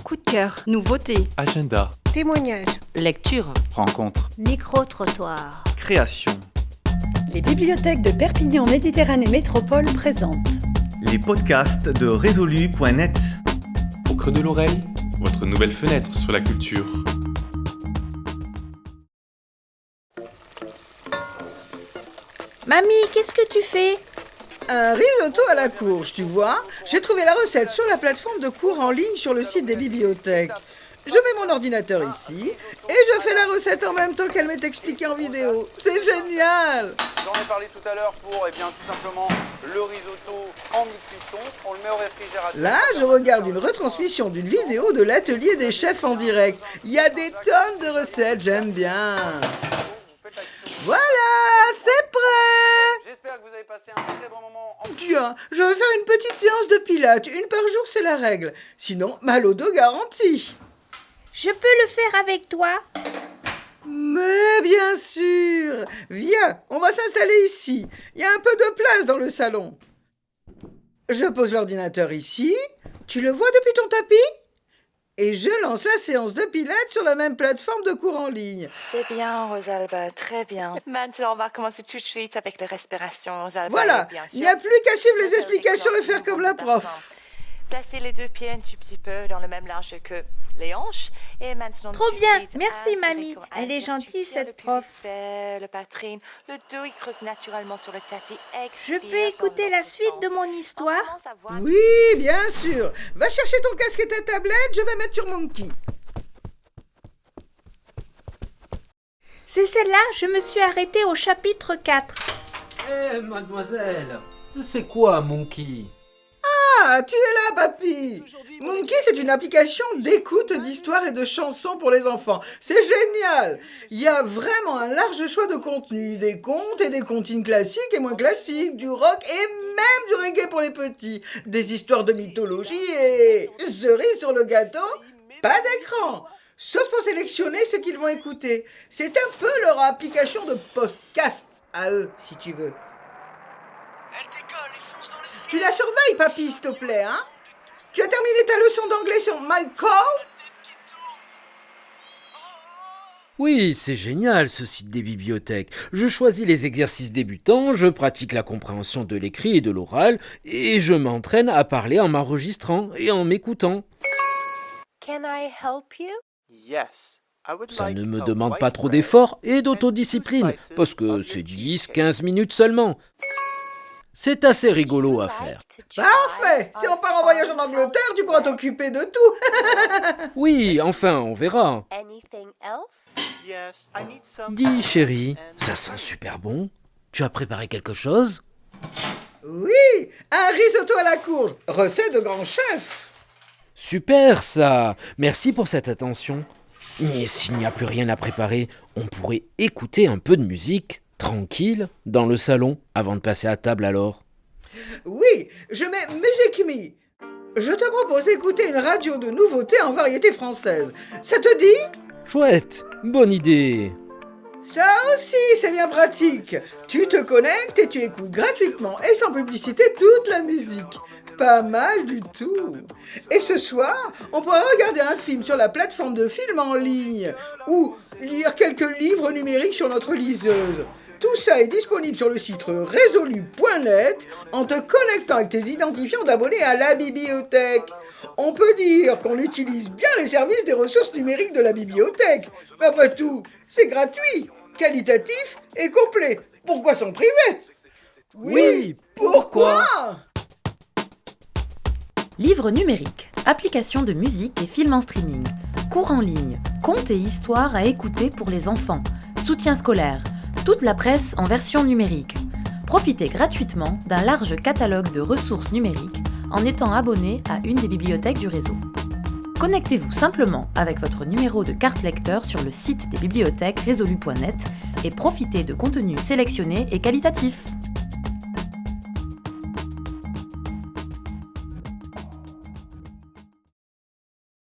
coup de cœur, nouveautés, Agenda, Témoignages, lecture, rencontre, Micro-trottoir. création. Les bibliothèques de Perpignan Méditerranée Métropole présentent Les podcasts de Résolu.net. Au creux de l'oreille, votre nouvelle fenêtre sur la culture. Mamie, qu'est-ce que tu fais? un risotto à la courge, tu vois. J'ai trouvé la recette sur la plateforme de cours en ligne sur le site des bibliothèques. Je mets mon ordinateur ici et je fais la recette en même temps qu'elle m'est expliquée en vidéo. C'est génial! J'en ai parlé tout à l'heure pour tout simplement le risotto en mi-cuisson. On le met au réfrigérateur. Là, je regarde une retransmission d'une vidéo de l'atelier des chefs en direct. Il y a des tonnes de recettes, j'aime bien. Voilà, c'est prêt! J'espère que vous avez passé un très bon moment. Tiens, je vais faire une petite séance de pilates. Une par jour, c'est la règle. Sinon, mal au dos garanti. Je peux le faire avec toi? Mais bien sûr! Viens, on va s'installer ici. Il y a un peu de place dans le salon. Je pose l'ordinateur ici. Tu le vois depuis ton tapis? Et je lance la séance de pilates sur la même plateforme de cours en ligne. C'est bien, Rosalba, très bien. Maintenant, on va commencer tout de suite avec la respiration, Rosalba. Voilà, Bien sûr. il n'y a plus qu'à suivre les explications et faire comme la prof. Placez les deux pieds un tout petit peu dans le même large que les hanches. Et maintenant, Trop tout de bien, suite, merci, inspirez mamie. pour Elle est inspire, gentille, tu tiens cette le plus prof. vite, le poitrine, le dos, il creuse naturellement sur le tapis. Je Expire peux dans écouter l'autre la suite sens. de mon On histoire? commence à voir- Oui, bien sûr. Va chercher ton casque et ta tablette, je vais mettre sur Monkey. C'est celle-là, je me suis arrêtée au chapitre 4. Mademoiselle, c'est quoi Monkey? Ah, tu es là, papy. Monkey, c'est une application d'écoute d'histoires et de chansons pour les enfants. C'est génial. Il y a vraiment un large choix de contenu, des contes et des comptines classiques et moins classiques, du rock et même du reggae pour les petits, des histoires de mythologie et cerise sur le gâteau, pas d'écran. Sauf pour sélectionner ce qu'ils vont écouter. C'est un peu leur application de podcast à eux, si tu veux. Tu la surveilles, papy, s'il te plaît, hein? Tu as terminé ta leçon d'anglais sur My Call? Oui, c'est génial ce site des bibliothèques. Je choisis les exercices débutants, je pratique la compréhension de l'écrit et de l'oral, et je m'entraîne à parler en m'enregistrant et en m'écoutant. Can I help you? Yes. Ça ne me demande pas trop d'efforts et d'autodiscipline, parce que c'est 10-15 minutes seulement. C'est assez rigolo à faire. Parfait! Si on part en voyage en Angleterre, tu pourras t'occuper de tout. Oui, enfin, on verra. Anything else? Dis, chérie, ça sent super bon. Tu as préparé quelque chose? Oui, un risotto à la courge, recette de grand chef. Super ça! Merci pour cette attention. Mais s'il n'y a plus rien à préparer, on pourrait écouter un peu de musique, tranquille, dans le salon, avant de passer à table alors. Oui, je mets Music Me. Je te propose d'écouter une radio de nouveautés en variété française. Ça te dit? Chouette! Bonne idée! Ça aussi, c'est bien pratique. Tu te connectes et tu écoutes gratuitement et sans publicité toute la musique. Pas mal du tout. Et ce soir, on pourra regarder un film sur la plateforme de films en ligne ou lire quelques livres numériques sur notre liseuse. Tout ça est disponible sur le site Résolu.net en te connectant avec tes identifiants d'abonnés à la bibliothèque. On peut dire qu'on utilise bien les services des ressources numériques de la bibliothèque. Mais après tout, c'est gratuit, qualitatif et complet. Pourquoi s'en priver? Oui, pourquoi? livres numériques, applications de musique et films en streaming, cours en ligne, contes et histoires à écouter pour les enfants, soutien scolaire, toute la presse en version numérique. Profitez gratuitement d'un large catalogue de ressources numériques en étant abonné à une des bibliothèques du réseau. Connectez-vous simplement avec votre numéro de carte lecteur sur le site des bibliothèques résolu.net et profitez de contenus sélectionnés et qualitatifs.